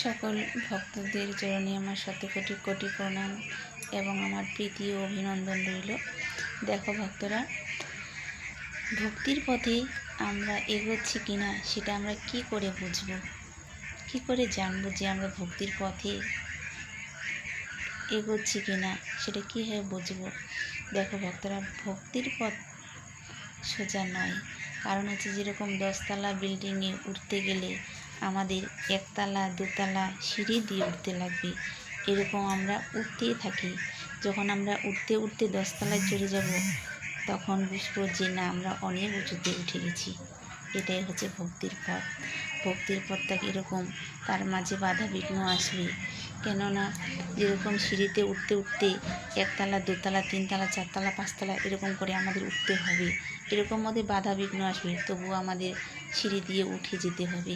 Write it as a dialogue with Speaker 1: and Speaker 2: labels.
Speaker 1: সকল ভক্তদের চরণে আমার শত কোটি কোটি প্রণাম এবং আমার প্রীতি ও অভিনন্দন রইল। দেখো ভক্তরা, ভক্তির পথে আমরা এগোচ্ছি কিনা সেটা আমরা কি করে বুঝব, কি করে জানবো যে আমরা ভক্তির পথে এগোচ্ছি কিনা, সেটা কীভাবে বুঝবো? দেখো ভক্তরা, ভক্তির পথ সোজা নয়। কারণ হচ্ছে, যেরকম 10তলা বিল্ডিংয়ে উঠতে গেলে আমাদের 1তলা 2তলা সিঁড়ি দিয়ে উঠতে লাগবে, এরকম আমরা উঠতেই থাকি। যখন আমরা উঠতে উঠতে 10তলায় চলে যাব, তখন বুঝবো যে না, আমরা অনেক উঁচুতে উঠে গেছি। এটাই হচ্ছে ভক্তির পথ। ভক্তির পথটা এরকম, তার মাঝে বাধা বিঘ্ন আসবে। কেননা যেরকম সিঁড়িতে উঠতে উঠতে 1তলা 2তলা 3তলা 4তলা 5তলা এরকম করে আমাদের উঠতে হবে, এরকম মধ্যে বাধা বিঘ্ন আসবে, তবুও আমাদের সিঁড়ি দিয়ে উঠে যেতে হবে।